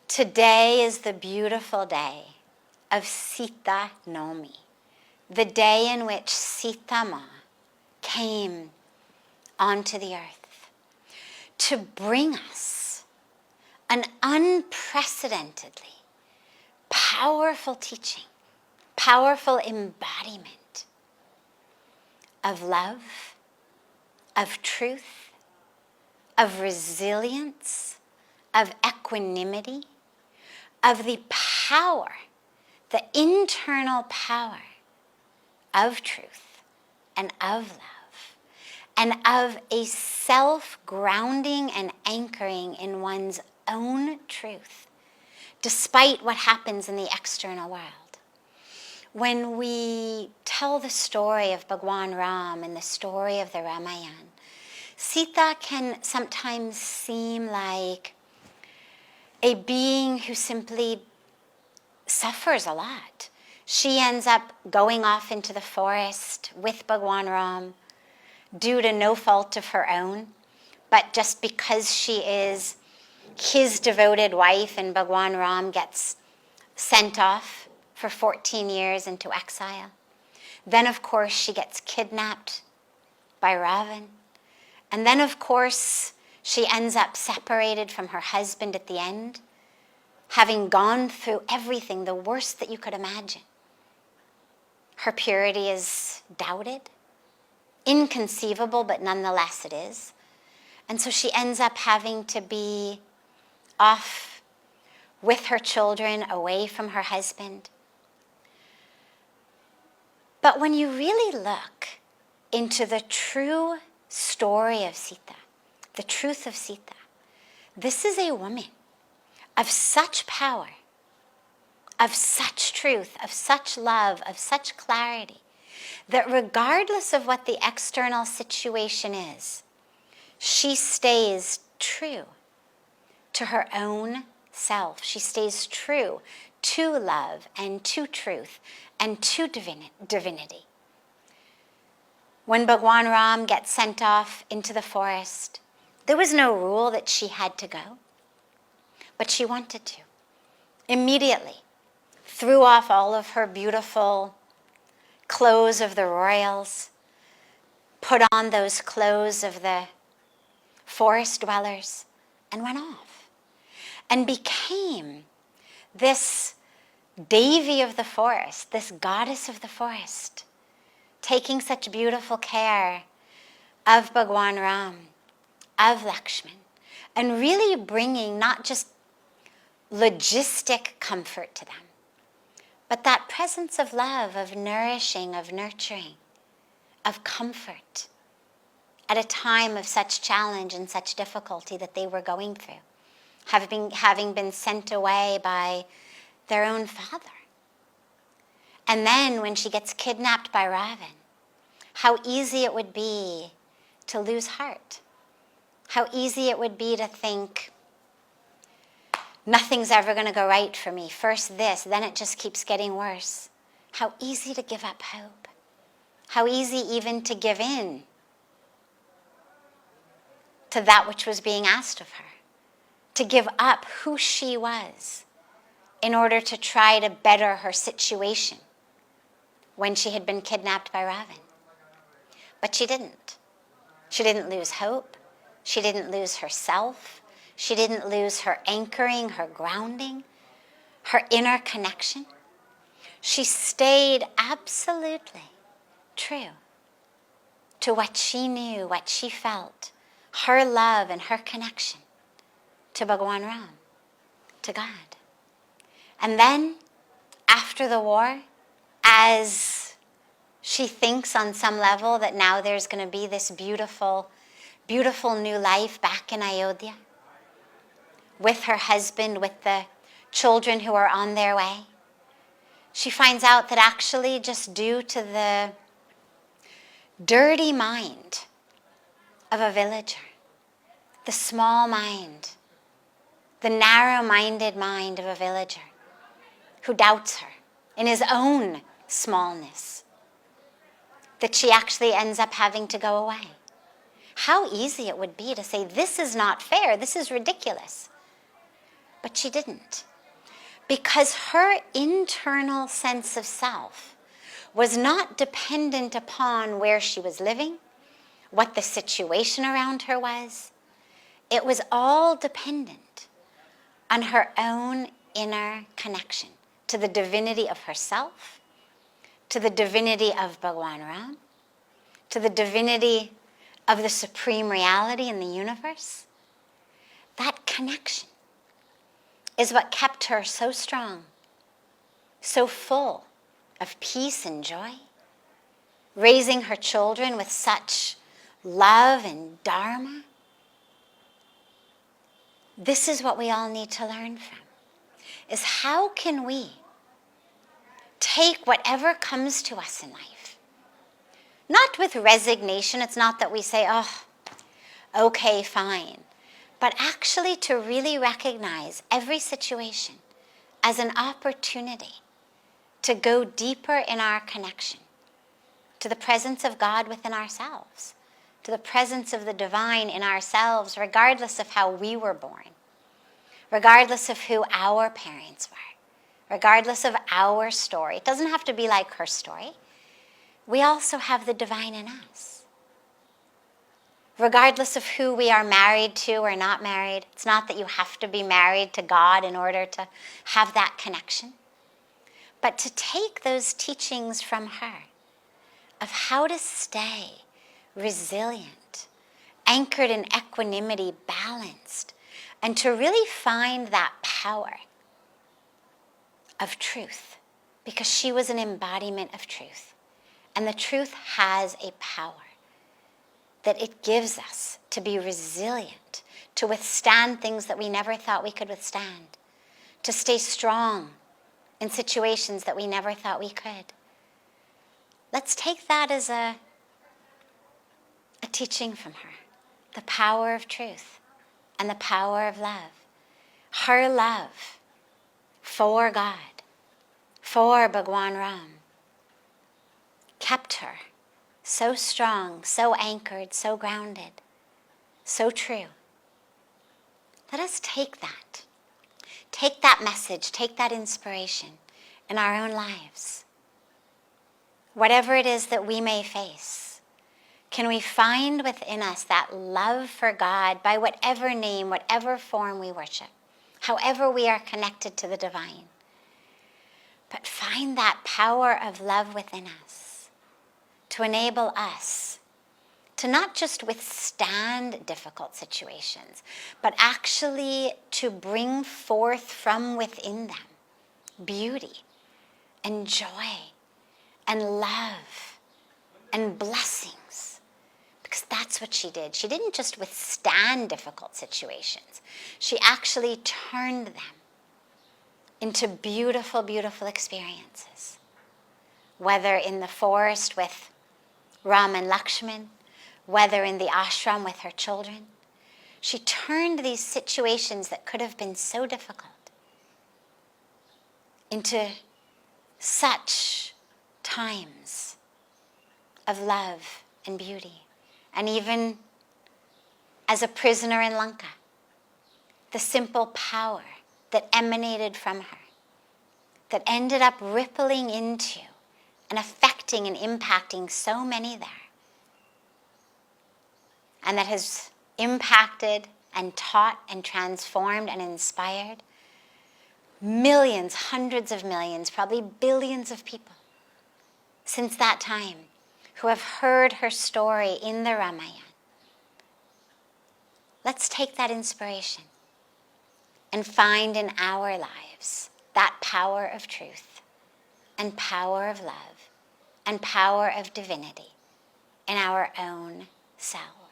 Today is the beautiful day of Sita Navami, the day in which Sita Ma came onto the earth to bring us an unprecedentedly powerful teaching, powerful embodiment of love, of truth, of resilience, of equanimity, of the power, the internal power of truth and of love, and of a self-grounding and anchoring in one's own truth, despite what happens in the external world. When we tell the story of Bhagwan Ram and the story of the Ramayana, Sita can sometimes seem like a being who simply suffers a lot. She ends up going off into the forest with Bhagwan Ram due to no fault of her own, but just because she is his devoted wife and Bhagwan Ram gets sent off for 14 years into exile. Then, of course, she gets kidnapped by Ravan. And then, of course, she ends up separated from her husband at the end, having gone through everything, the worst that you could imagine. Her purity is doubted, inconceivable, but nonetheless it is. And so she ends up having to be off with her children, away from her husband. But when you really look into the true story of Sita, the truth of Sita, this is a woman of such power, of such truth, of such love, of such clarity, that regardless of what the external situation is, she stays true to her own self. She stays true to love and to truth and to divinity. When Bhagwan Ram gets sent off into the forest, there was no rule that she had to go, but she wanted to. Immediately threw off all of her beautiful clothes of the royals, put on those clothes of the forest dwellers, and went off. And became this Devi of the forest, this goddess of the forest, taking such beautiful care of Bhagwan Ram, of Lakshman, and really bringing not just logistic comfort to them, but that presence of love, of nourishing, of nurturing, of comfort at a time of such challenge and such difficulty that they were going through, having been sent away by their own father. And then when she gets kidnapped by Ravan, how easy it would be to lose heart. How easy it would be to think, nothing's ever going to go right for me. First this, then it just keeps getting worse. How easy to give up hope. How easy even to give in to that which was being asked of her. To give up who she was in order to try to better her situation when she had been kidnapped by Ravan. But she didn't. She didn't lose hope. She didn't lose herself. She didn't lose her anchoring, her grounding, her inner connection. She stayed absolutely true to what she knew, what she felt, her love and her connection to Bhagwan Ram, to God. And then, after the war, as she thinks on some level that now there's going to be this beautiful, beautiful new life back in Ayodhya, with her husband, with the children who are on their way, she finds out that actually just due to the dirty mind of a villager, the small mind, the narrow-minded mind of a villager who doubts her in his own smallness, that she actually ends up having to go away. How easy it would be to say, this is not fair, this is ridiculous. But she didn't. Because her internal sense of self was not dependent upon where she was living, what the situation around her was. It was all dependent on her own inner connection to the divinity of herself, to the divinity of Bhagwan Ram, to the divinity of the supreme reality in the universe. That connection is what kept her so strong, so full of peace and joy, raising her children with such love and dharma. This is what we all need to learn from, is how can we take whatever comes to us in life, not with resignation. It's not that we say, oh, okay, fine, but actually to really recognize every situation as an opportunity to go deeper in our connection to the presence of God within ourselves, to the presence of the divine in ourselves, regardless of how we were born, regardless of who our parents were, regardless of our story. It doesn't have to be like her story. We also have the divine in us. Regardless of who we are married to or not married, it's not that you have to be married to God in order to have that connection, but to take those teachings from her of how to stay resilient, anchored in equanimity, balanced, and to really find that power of truth, because she was an embodiment of truth. And the truth has a power that it gives us to be resilient, to withstand things that we never thought we could withstand, to stay strong in situations that we never thought we could. Let's take that as a teaching from her, the power of truth and the power of love. Her love for God, for Bhagwan Ram, kept her so strong, so anchored, so grounded, so true. Let us take that message, take that inspiration in our own lives. Whatever it is that we may face, can we find within us that love for God by whatever name, whatever form we worship, however we are connected to the divine. But find that power of love within us to enable us to not just withstand difficult situations, but actually to bring forth from within them beauty and joy and love and blessings. Because that's what she did. She didn't just withstand difficult situations. She actually turned them into beautiful, beautiful experiences. Whether in the forest with Ram and Lakshman, whether in the ashram with her children, she turned these situations that could have been so difficult into such times of love and beauty. And even as a prisoner in Lanka, the simple power that emanated from her, that ended up rippling into and affecting and impacting so many there, and that has impacted and taught and transformed and inspired millions, hundreds of millions, probably billions of people since that time who have heard her story in the Ramayana. Let's take that inspiration and find in our lives that power of truth and power of love and power of divinity in our own selves.